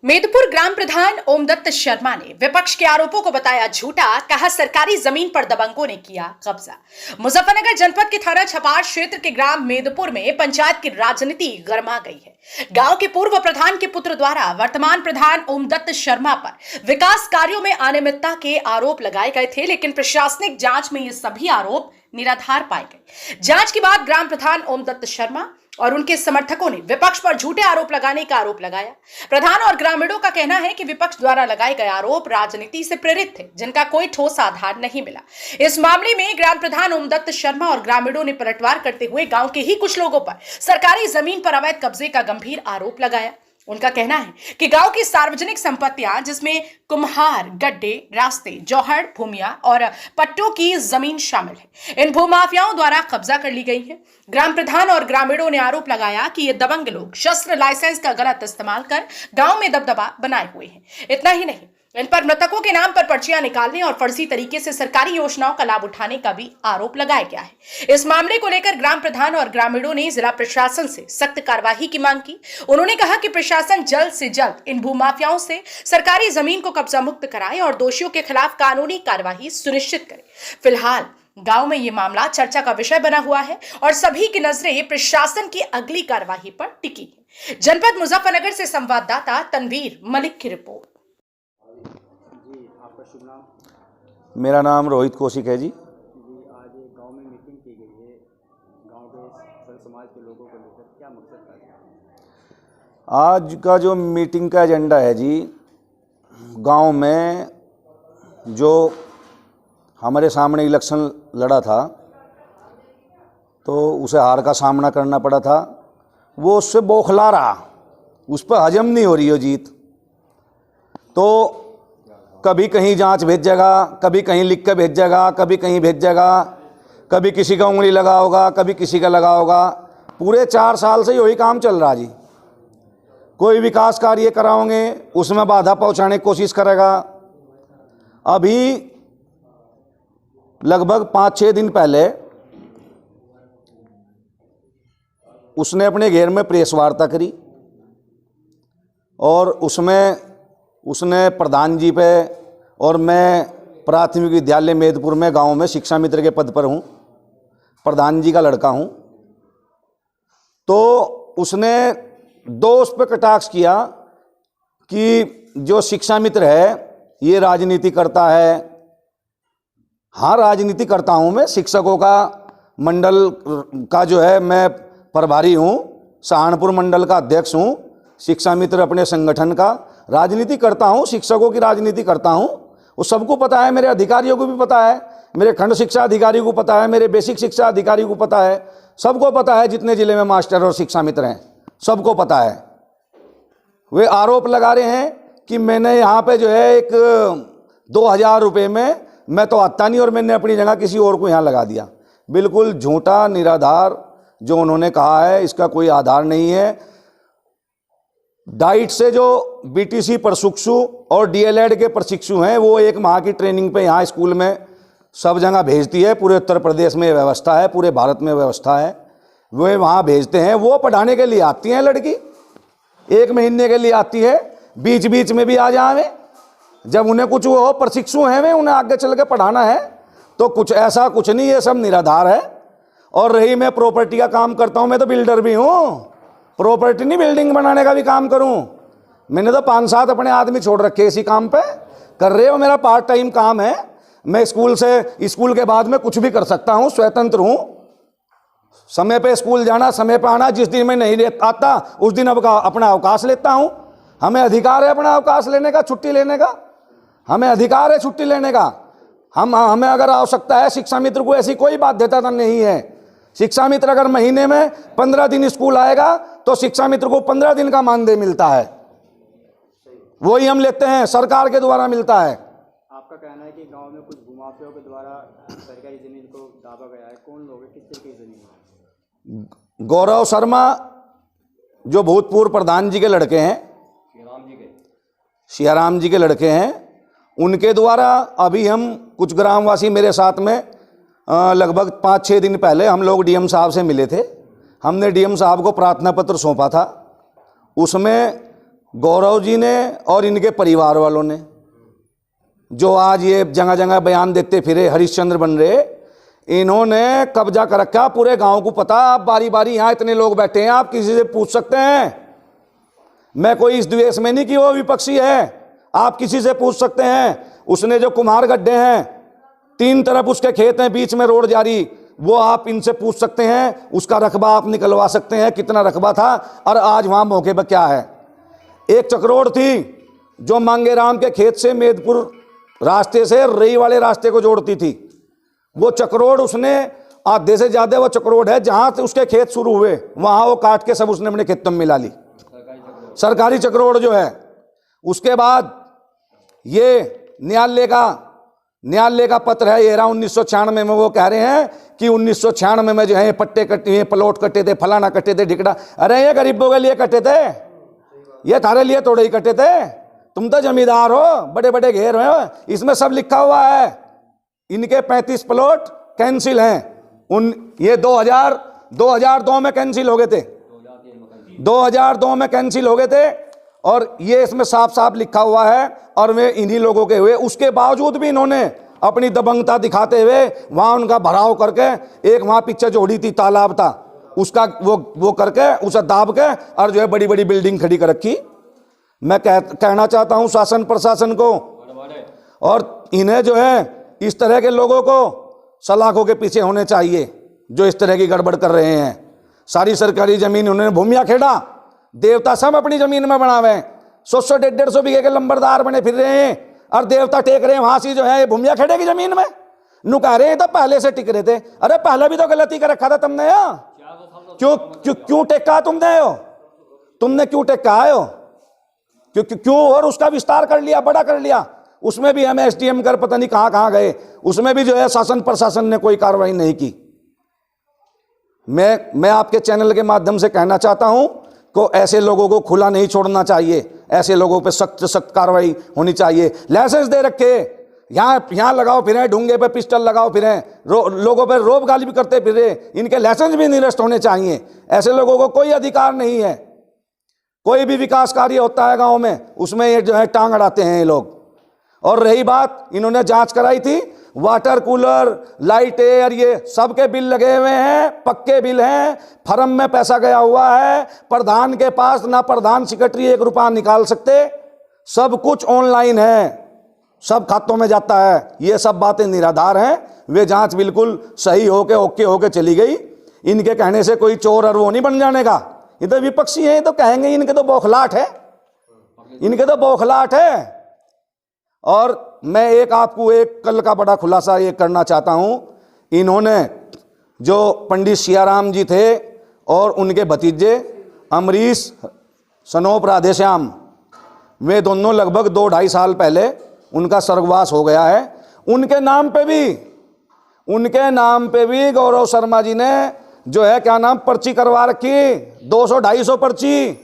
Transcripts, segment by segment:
मेदपुर ग्राम प्रधान ओमदत्त शर्मा ने विपक्ष के आरोपों को बताया झूठा। कहा सरकारी जमीन पर दबंगों ने किया कब्जा। मुजफ्फरनगर जनपद के थाना छपार क्षेत्र के ग्राम मेदपुर में पंचायत की राजनीति गरमा गई है। गांव के पूर्व प्रधान के पुत्र द्वारा वर्तमान प्रधान ओमदत्त शर्मा पर विकास कार्यों में अनियमितता के आरोप लगाए गए थे, लेकिन प्रशासनिक जांच में ये सभी आरोप निराधार पाए गए। जांच के बाद ग्राम प्रधान ओमदत्त शर्मा और उनके समर्थकों ने विपक्ष पर झूठे आरोप लगाने का आरोप लगाया। प्रधान और ग्रामीणों का कहना है कि विपक्ष द्वारा लगाए गए आरोप राजनीति से प्रेरित थे, जिनका कोई ठोस आधार नहीं मिला। इस मामले में ग्राम प्रधान ओमदत्त शर्मा और ग्रामीणों ने पलटवार करते हुए गांव के ही कुछ लोगों पर सरकारी जमीन पर अवैध कब्जे का गंभीर आरोप लगाया। उनका कहना है कि गांव की सार्वजनिक संपत्तियां, जिसमें कुम्हार, गड्ढे, रास्ते, जौहड़, भूमियां और पट्टों की जमीन शामिल है, इन भूमाफियाओं द्वारा कब्जा कर ली गई है। ग्राम प्रधान और ग्रामीणों ने आरोप लगाया कि ये दबंग लोग शस्त्र लाइसेंस का गलत इस्तेमाल कर गांव में दबदबा बनाए हुए हैं। इतना ही नहीं, इन पर मृतकों के नाम पर पर्चियां निकालने और फर्जी तरीके से सरकारी योजनाओं का लाभ उठाने का भी आरोप लगाया गया है। इस मामले को लेकर ग्राम प्रधान और ग्रामीणों ने जिला प्रशासन से सख्त कार्रवाई की मांग की। उन्होंने कहा कि प्रशासन जल्द से जल्द इन भूमाफियाओं से सरकारी जमीन को कब्जा मुक्त कराए और दोषियों के खिलाफ कानूनी कार्रवाई सुनिश्चित करे। फिलहाल गांव में ये मामला चर्चा का विषय बना हुआ है और सभी की नजरें प्रशासन की अगली कार्रवाई पर टिकी है। जनपद मुजफ्फरनगर से संवाददाता तनवीर मलिक की रिपोर्ट। मेरा नाम रोहित कौशिक है जी। आज गांव में मीटिंग की गई है, गांव के सर्व समाज के लोगों को लेकर क्या मकसद था? आज का जो मीटिंग का एजेंडा है जी, गांव में जो हमारे सामने इलेक्शन लड़ा था तो उसे हार का सामना करना पड़ा था। वो उससे बौखला रहा, उस पर हजम नहीं हो रही हो जीत। तो कभी कहीं जांच भेजेगा, कभी कहीं लिख कर भेजेगा, कभी कहीं भेजेगा, कभी किसी का उंगली लगा होगा, कभी किसी का लगा होगा। पूरे 4 साल से यही काम चल रहा जी। कोई विकास कार्य कराओगे उसमें बाधा पहुंचाने की कोशिश करेगा। अभी लगभग 5-6 दिन पहले उसने अपने घेर में प्रेस वार्ता करी और उसमें उसने प्रधान जी पे, और मैं प्राथमिक विद्यालय मेदपुर में गांव में शिक्षा मित्र के पद पर हूं, प्रधान जी का लड़का हूं, तो उसने दोष पे कटाक्ष किया कि जो शिक्षा मित्र है ये राजनीति करता है। हाँ, राजनीति करता हूं मैं, शिक्षकों का मंडल का जो है मैं प्रभारी हूं, सहारनपुर मंडल का अध्यक्ष हूं, शिक्षा मित्र अपने संगठन का राजनीति करता हूं, शिक्षकों की राजनीति करता हूं। वो सबको पता है, मेरे अधिकारियों को भी पता है, मेरे खंड शिक्षा अधिकारी को पता है, मेरे बेसिक शिक्षा अधिकारी को पता है, सबको पता है। जितने जिले में मास्टर और शिक्षा मित्र हैं सबको पता है। वे आरोप लगा रहे हैं कि मैंने यहाँ पे जो है एक 2000 रुपये में मैं तो आता नहीं और मैंने अपनी जगह किसी और को यहाँ लगा दिया। बिल्कुल झूठा, निराधार जो उन्होंने कहा है, इसका कोई आधार नहीं है। डाइट से जो बीटीसी प्रशिक्षु और डीएलएड के प्रशिक्षु हैं वो 1 माह की ट्रेनिंग पे यहाँ स्कूल में सब जगह भेजती है। पूरे उत्तर प्रदेश में व्यवस्था है, पूरे भारत में व्यवस्था है, वे वहाँ भेजते हैं। वो पढ़ाने के लिए आती हैं, लड़की 1 महीने के लिए आती है, बीच बीच में भी आ जाए। जब उन्हें कुछ वो प्रशिक्षु हैं, वे उन्हें आगे चल के पढ़ाना है तो कुछ ऐसा कुछ नहीं, ये सब निराधार है। और रही मैं प्रॉपर्टी का काम करता हूँ, मैं तो बिल्डर भी हूँ, प्रॉपर्टी नहीं बिल्डिंग बनाने का भी काम करूं। मैंने तो 5-7 अपने आदमी छोड़ रखे इसी काम पे, कर रहे हो। मेरा पार्ट टाइम काम है, मैं स्कूल के बाद में कुछ भी कर सकता हूं, स्वतंत्र हूं। समय पे स्कूल जाना, समय पे आना, जिस दिन मैं नहीं आता उस दिन अपना अवकाश लेता हूं। हमें अधिकार है अपना अवकाश लेने का, छुट्टी लेने का, हमें अधिकार है छुट्टी लेने का। हमें अगर आवश्यकता है, शिक्षा मित्र को ऐसी कोई बाध्यता नहीं है। शिक्षा मित्र अगर महीने में 15 दिन स्कूल आएगा तो शिक्षा मित्र को 15 दिन का मानदेय मिलता है, वही हम लेते हैं, सरकार के द्वारा मिलता है। आपका कहना है कि गांव में कुछ भूमाफियाओं के द्वारा सरकारी जमीन को दाबा गया है, कौन लोग हैं, किस तरह की जमीन है? गौरव शर्मा जो भूतपूर्व प्रधान जी के लड़के हैं, सियाराम जी के लड़के हैं, उनके द्वारा अभी हम कुछ ग्रामवासी मेरे साथ में लगभग 5-6 दिन पहले हम लोग डीएम साहब से मिले थे। हमने डीएम साहब को प्रार्थना पत्र सौंपा था। उसमें गौरव जी ने और इनके परिवार वालों ने, जो आज ये जगह जगह बयान देते फिरे हरिश्चंद्र बन रहे, इन्होंने कब्जा कर रखा पूरे गांव को पता। आप बारी बारी यहाँ इतने लोग बैठे हैं, आप किसी से पूछ सकते हैं। मैं कोई इस द्वेष में नहीं कि वो विपक्षी है, आप किसी से पूछ सकते हैं। उसने जो कुम्हार गड्ढे हैं, 3 तरफ उसके खेत हैं, बीच में रोड जारी, वो आप इनसे पूछ सकते हैं। उसका रकबा आप निकलवा सकते हैं, कितना रकबा था और आज वहां मौके पर क्या है। एक चक्रोड़ थी जो मांगेराम के खेत से मेदपुर रास्ते से रई वाले रास्ते को जोड़ती थी। वो चक्रोड़ उसने आधे से ज्यादा वो चक्रोड़ है जहां से उसके खेत शुरू हुए, वहां वो काट के सब उसने अपने खेतों में मिला ली, सरकारी चक्रोड़ जो है। उसके बाद ये न्यायालय का पत्र है, ये रहा 1996 में। वो कह रहे हैं कि 1996 में जो है पट्टे कटे, प्लॉट कटे थे, फलाना कटे थे, ढिकड़ा। अरे ये गरीबों के लिए कटे थे, ये थारे लिए थोड़े ही कटे थे। तुम तो जमींदार हो, बड़े बड़े घेर हो, इसमें सब लिखा हुआ है। इनके 35 प्लॉट कैंसिल हैं। ये 2002 में कैंसिल हो गए थे, 2002 में कैंसिल हो गए थे, और ये इसमें साफ साफ लिखा हुआ है, और वे इन्हीं लोगों के हुए। उसके बावजूद भी इन्होंने अपनी दबंगता दिखाते हुए वहां उनका भराव करके, एक वहां पीछे जोड़ी थी तालाब था, उसका वो करके उसे दाब के और जो है बड़ी बड़ी बिल्डिंग खड़ी कर रखी। मैं कहना चाहता हूं शासन प्रशासन को, और इन्हें जो है इस तरह के लोगों को सलाखों के पीछे होने चाहिए जो इस तरह की गड़बड़ कर रहे हैं। सारी सरकारी जमीन उन्होंने भूमिया खेड़ा, देवता सब अपनी जमीन में बनावे, 100 150 बीघे के लंबरदार बने फिर रहे हैं, और देवता टेक रहे हैं वहां से जो है भूमिया खेड़े की जमीन में। नु कह रहे हैं तो पहले से टिक रहे थे। अरे पहले भी तो गलती कर रखा था तुमने, क्यों टेका तुमने क्यों टेका हो, क्यों और उसका विस्तार कर लिया, बड़ा कर लिया। उसमें भी हमें एसडीएम कर पता नहीं कहां गए, उसमें भी जो है शासन प्रशासन ने कोई कार्रवाई नहीं की। मैं आपके चैनल के माध्यम से कहना चाहता हूं को ऐसे लोगों को खुला नहीं छोड़ना चाहिए, ऐसे लोगों पे सख्त कार्रवाई होनी चाहिए। लाइसेंस दे रखे, यहाँ लगाओ फिरें, ढूंगे पे पिस्टल लगाओ फिरें, लोगों पे रोब गाली भी करते फिरे, इनके लाइसेंस भी निरस्त होने चाहिए। ऐसे लोगों को कोई अधिकार नहीं है। कोई भी विकास कार्य होता है गांव में, उसमें ये जो है टांग अड़ाते हैं ये लोग। और रही बात, इन्होंने जांच कराई थी, वाटर कूलर, लाइटें और ये सबके बिल लगे हुए हैं, पक्के बिल हैं, फर्म में पैसा गया हुआ है, प्रधान के पास ना प्रधान सेक्रेटरी 1 रुपया निकाल सकते, सब कुछ ऑनलाइन है, सब खातों में जाता है। ये सब बातें निराधार हैं। वे जांच बिल्कुल सही होके ओके होके चली गई। इनके कहने से कोई चोर और वो नहीं बन जाने का। ये तो विपक्षी हैं, तो कहेंगे इनके तो बौखलाहट है, इनके तो बौखलाहट है। और मैं आपको एक कल का बड़ा खुलासा ये करना चाहता हूं। इन्होंने जो पंडित सियाराम जी थे और उनके भतीजे अमरीश सनोप राधेश्याम, वे दोनों लगभग 2-2.5 साल पहले उनका स्वर्गवास हो गया है। उनके नाम पे भी गौरव शर्मा जी ने जो है क्या नाम पर्ची करवा रखी, 200-250 पर्ची।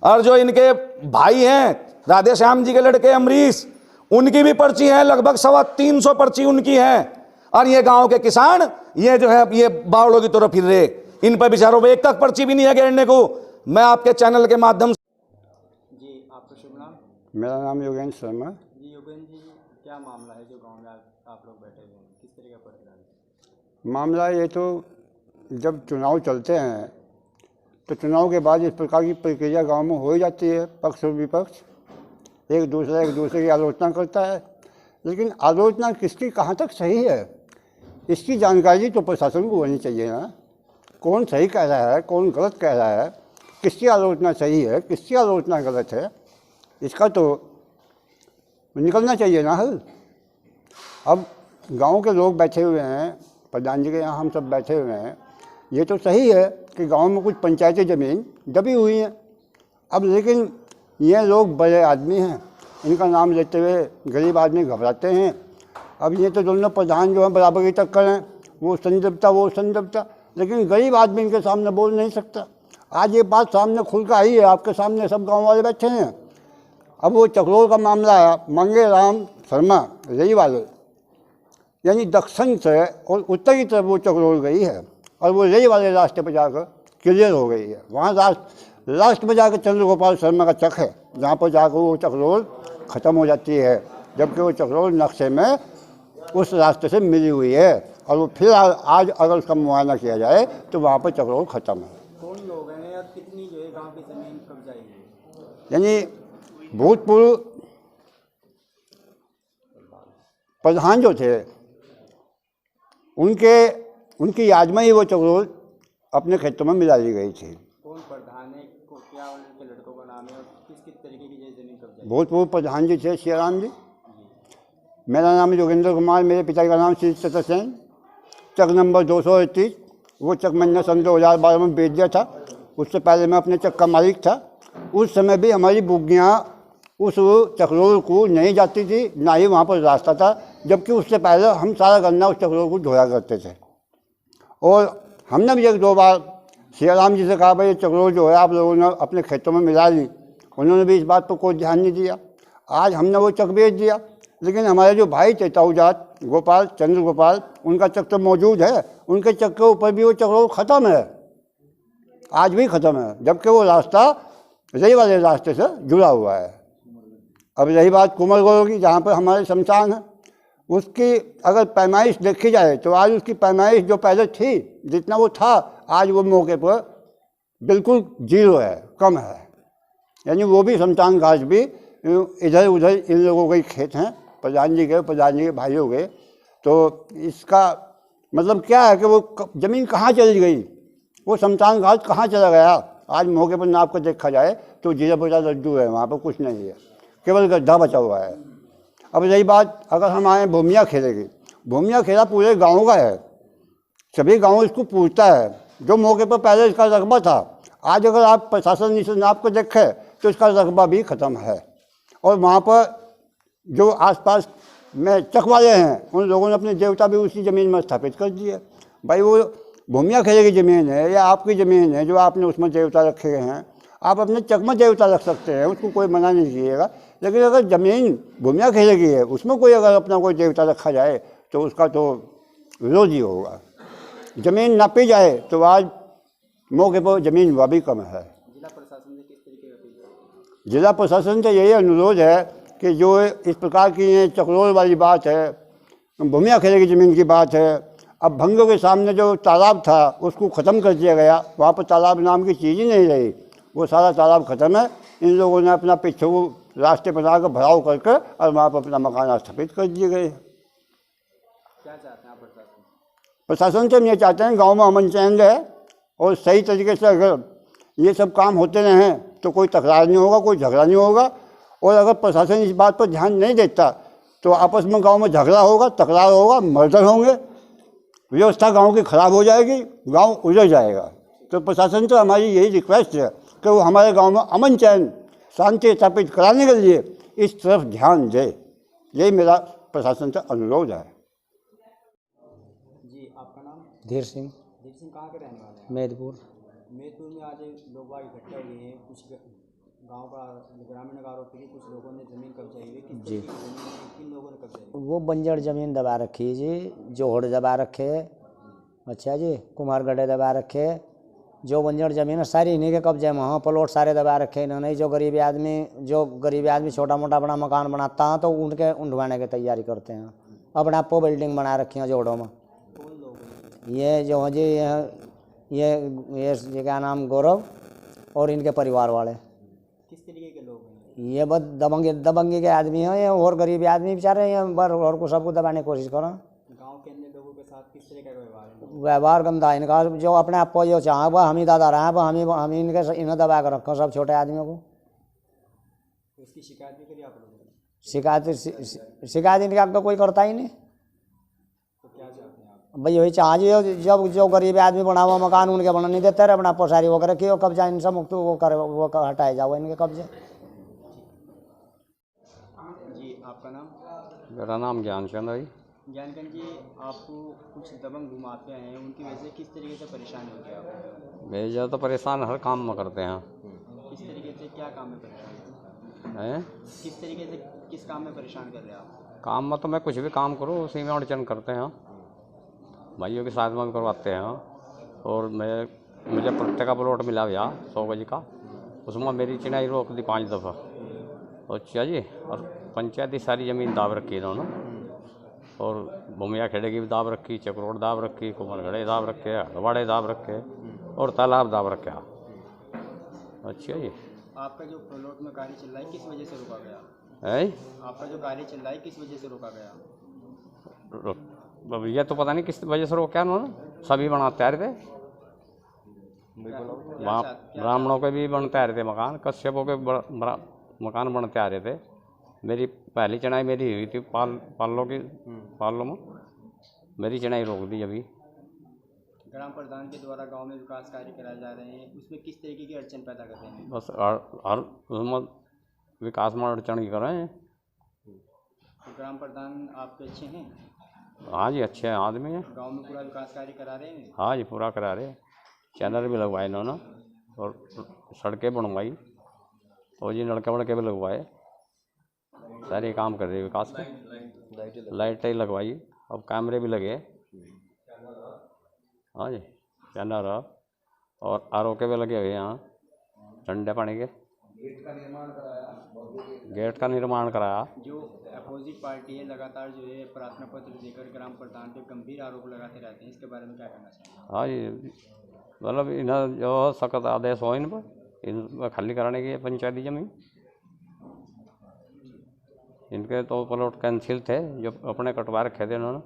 और जो इनके भाई हैं राधेश्याम जी के लड़के अमरीश, उनकी भी पर्ची है, लगभग 325 पर्ची उनकी है। और ये गांव के किसान ये जो है ये बावड़ों की तरफ फिर रहे, इन पर बेचारों में एक तक पर्ची भी नहीं है गिरने को। मैं आपके चैनल के माध्यम से जी, आपका शुभ नाम? मेरा नाम योगेंद्र शर्मा। जी योगेंद्र जी, क्या मामला है जो गांव में आप लोग बैठे हुए हैं, किस तरह का परेशान है? मामला ये तो जब चुनाव चलते हैं तो चुनाव के बाद इस प्रकार की प्रक्रिया गांव में हो ही जाती है। पक्ष और विपक्ष एक दूसरे की आलोचना करता है, लेकिन आलोचना किसकी कहाँ तक सही है इसकी जानकारी तो प्रशासन को होनी चाहिए ना। कौन सही कह रहा है, कौन गलत कह रहा है, किसकी आलोचना सही है, किसकी आलोचना गलत है, इसका तो निकलना चाहिए ना हल। अब गांव के लोग बैठे हुए हैं, प्रधान जी के यहाँ हम सब बैठे हुए हैं। ये तो सही है कि गांव में कुछ पंचायती ज़मीन दबी हुई हैं। अब लेकिन ये लोग बड़े आदमी हैं, इनका नाम लेते हुए गरीब आदमी घबराते हैं। अब ये तो दोनों प्रधान जो हैं बराबर की टक्कर हैं, वो संदिग्धता, लेकिन गरीब आदमी इनके सामने बोल नहीं सकता। आज ये बात सामने खुल कर आई है, आपके सामने सब गांव वाले बैठे हैं। अब वो चक्रोड़ का मामला है, मांगेराम शर्मा रई वाले, यानी दक्षिण से और उत्तर की तरफ वो चक्रोड़ गई है और वो रई वाले रास्ते पर जाकर क्लियर हो गई है। लास्ट में जाकर चंद्रगोपाल शर्मा का चक है, जहाँ पर जाकर वो चकरोल ख़त्म हो जाती है, जबकि वो चकरोल नक्शे में उस रास्ते से मिली हुई है। और वो फिर आज अगर उसका मुआयना किया जाए तो वहाँ पर चकरोल ख़त्म है। कौन लोग हैं या कितनी जो है गांव की ज़मीन कब्जाई है? यानी भूतपूर्व प्रधान जो थे उनकी याद में ही वो चकरोल अपने खेतों में मिला दी गई थी। कौन प्रधान है, क्या उनके लड़कों का नाम है और किस किस तरीके की जो ज़मीन कब्जाई? भूतपूर्व प्रधान जी थे सियाराम जी। मेरा नाम है जोगिंदर कुमार, मेरे पिता का नाम श्री चतर सेन। चक नंबर 238, वो चक मैंने सन 2012 में बेच दिया था। उससे पहले मैं अपने चक का मालिक था। उस समय भी हमारी बुग्गियाँ उस चकरोल को नहीं जाती थी, ना ही वहाँ पर रास्ता था, जबकि उससे पहले हम सारा गन्ना उस चकरोल को ढोया करते थे। और हमने भी 1-2 बार सियाराम जी से कहा भाई ये चकरोल जो है आप लोगों ने अपने खेतों में मिला ली, उन्होंने भी इस बात पर कोई ध्यान नहीं दिया। आज हमने वो चक बेच दिया, लेकिन हमारे जो भाई थे ताऊजात गोपाल, चंद्र गोपाल, उनका चक तो मौजूद है। उनके चक के ऊपर भी वो चकरोल ख़त्म है, आज भी ख़त्म है, जबकि वो रास्ता रही वाले रास्ते से जुड़ा हुआ है। अब रही बात कुमरगोड़ की, जहाँ पर हमारे शमशान है, उसकी अगर पैमाइश देखी जाए तो आज उसकी पैमाइश जो पहले थी, जितना वो था, आज वो मौके पर बिल्कुल 0 है, कम है। यानी वो भी शमशान घाट भी इधर उधर इन लोगों के खेत हैं, प्रधान जी के भाइयों के। तो इसका मतलब क्या है कि वो ज़मीन कहाँ चली गई, वो शमशान घाट कहाँ चला गया? आज मौके पर नाप कर देखा जाए तो 0 लड्डू है, वहाँ पर कुछ नहीं है, केवल गड्ढा बचा हुआ है। अब रही बात, अगर हम आए भूमिया खेले की, भूमिया खेला पूरे गांव का है, सभी गांव इसको पूछता है। जो मौके पर पहले इसका रकबा था, आज अगर आप प्रशासन से नाप कर देखें तो इसका रकबा भी ख़त्म है। और वहाँ पर जो आसपास में चक वाले हैं, उन लोगों ने अपने देवता भी उसी ज़मीन में स्थापित कर दिए। भाई वो भूमिया खेले की ज़मीन है या आपकी ज़मीन है, जो आपने उसमें देवता रखे गए हैं, आप अपने चक में देवता रख सकते हैं, उसको कोई मना नहीं कीजिएगा। लेकिन अगर ज़मीन भूमिया खेले की है, उसमें कोई अगर अपना कोई देवता रखा जाए तो उसका तो विरोध ही होगा। ज़मीन नापी जाए तो आज मौके पर ज़मीन वह भी कम है। जिला प्रशासन से किस तरीके का? जिला प्रशासन से यही अनुरोध है कि जो इस प्रकार की ये चकरोल वाली बात है, भूमिया खेले की ज़मीन की बात है, अब भंगों के सामने जो तालाब था उसको ख़त्म कर दिया गया, वहाँ पर तालाब नाम की चीज़ ही नहीं रही, वो सारा तालाब ख़त्म है। इन लोगों ने अपना पीछे रास्ते बना कर भराव करके और वहाँ पर अपना मकान स्थापित कर दिए गए। क्या चाहते हैं आप प्रशासन? प्रशासन से हम ये चाहते हैं गांव में अमन चैन रहे और सही तरीके से अगर ये सब काम होते रहें तो कोई तकरार नहीं होगा, कोई झगड़ा नहीं होगा। और अगर प्रशासन इस बात पर ध्यान नहीं देता तो आपस में गांव में झगड़ा होगा, तकरार होगा, मर्डर होंगे, व्यवस्था गांव की खराब हो जाएगी, गांव उजड़ जाएगा। तो प्रशासन से हमारी यही रिक्वेस्ट है कि वो हमारे गांव में अमन चैन शांति स्थापित कराने के लिए इस तरफ ध्यान दे। यही मेरा प्रशासन से अनुरोध है। जी, आपका नाम? धीर सिंह, धीर सिंह, कहाँ के रहने वाले हैं? मेदपुर। मेदपुर में आज लोग बाग इकट्ठे हुए हैं, कुछ गांव का ग्रामीण का आरोप है कि कुछ लोगों ने ज़मीन कब्जाई है। किस तरीके की ज़मीन है, किन लोगों ने कब्जाई? वो बंजर ज़मीन दबा रखी है जी, जोहड़ दबा रखे, अच्छा जी, कुम्हारगढ़े दबा रखे, जो बंजर ज़मीन है सारी इन्हीं के कब्जे में। हाँ, प्लॉट सारे दबा रखे इन्होंने। जो गरीबी आदमी छोटा मोटा बड़ा मकान बनाता है तो उनके उंधवाने की तैयारी करते हैं। अपने आप को बिल्डिंग बना रखी हैं जोड़ों में। कौन लोग हैं? ये जो है जी, ये क्या नाम, गौरव और इनके परिवार वाले। किस तरीके के लोग हैं? ये बस दबंगी के आदमी हैं ये, और गरीबी आदमी बेचारे हैं, और को सबको दबाने की कोशिश करें। गांव के अन्य लोगों के साथ किस तरह का व्यवहार है? व्यवहार गंदा है इनका। जो अपने आप को जो चाहे वह हम ही दादा रहे हैं, हम इन्हें दबा कर रखो सब छोटे आदमियों को। तो इसकी शिकायत भी करी आप लोगों ने? शिकायत इनके आगे कोई करता ही नहीं। तो क्या चाहते हैं आप? भाई वही चाहिए, जब जो गरीब आदमी बना हुआ मकान उनके बना नहीं देते रहे, अपना पोसारी वो करे कि वो कब्जा इनसे मुक्त वो हटाए जाओ इनके कब्जे। जी, आपका नाम? मेरा नाम ज्ञानचंद है। ज्ञानचंद जी, आपको कुछ दबंग घुमाते हैं, उनकी वजह से किस तरीके से परेशानी होती है आपको? मैं ज़्यादा परेशान हर काम में करते हैं। किस तरीके से, क्या काम में परेशान हैं? किस तरीके से, किस काम में परेशान कर रहे हैं आप? काम में तो मैं कुछ भी काम करूँ उसी में अड़चन करते हैं, भाइयों के साथ में करवाते हैं। और मुझे प्रत्येक का प्लॉट मिला भैया 100 गज का, उसमें मेरी चिनाई रोक दी 5 दफ़ा। अच्छा जी, और पंचायती सारी ज़मीन दाब रखी इन्होंने, और भूमिया खेड़े की भी दाब रखी, चक्रोड़ दाब रखी, कुमरगढ़े दाब रखे, हड़वाड़े दाब रखे, और तालाब दाब रखे। अच्छा जी। आपका जो प्लॉट में कार्य चल रहा है किस वजह से रोका गया? है आपका जो कार्य चल रहा है किस वजह से रोका गया? अब ये तो पता नहीं किस वजह से रोका उन्होंने, सभी बनाते आ रहे थे। वहाँ ब्राह्मणों के भी बनते आ रहे थे मकान, कश्यपों के मकान बनते आ रहे थे। मेरी पहली चढ़ाई मेरी हुई थी पालों में, मेरी चढ़ाई रोक दी अभी। ग्राम प्रधान के द्वारा गांव में विकास कार्य कराए जा रहे हैं, उसमें किस तरीके की अड़चन पैदा कर रहे हैं? बस हर उसमें विकास में अड़चन ही कर रहे हैं। तो ग्राम प्रधान आपके अच्छे हैं? हाँ जी, अच्छे आदमी हैं। गांव में पूरा विकास कार्य करा रहे हैं? हाँ जी, पूरा करा रहे। चैनल भी लगवाए इन्होंने, और सड़कें बनवाई, और जी नलके वड़के भी लगवाए, सारे काम कर रहे विकास के। लाइटें लगवाई, अब कैमरे भी लगे। हाँ जी, चैनल और आर ओ के भी लगे हुए यहाँ, ठंडे पानी के। गेट का निर्माण कराया। जो अपोजिट पार्टी है लगातार जो है प्रार्थना पत्र देकर ग्राम प्रधान पे गंभीर आरोप लगाते रहते हैं, इसके बारे में क्या कहना चाहिए? हाँ जी, मतलब इन्हें जो सख्त आदेश हो इन पर खाली कराने की पंचायती जमीन। इनके तो प्लॉट कैंसिल थे जो अपने कटवा रखे थे इन्होंने।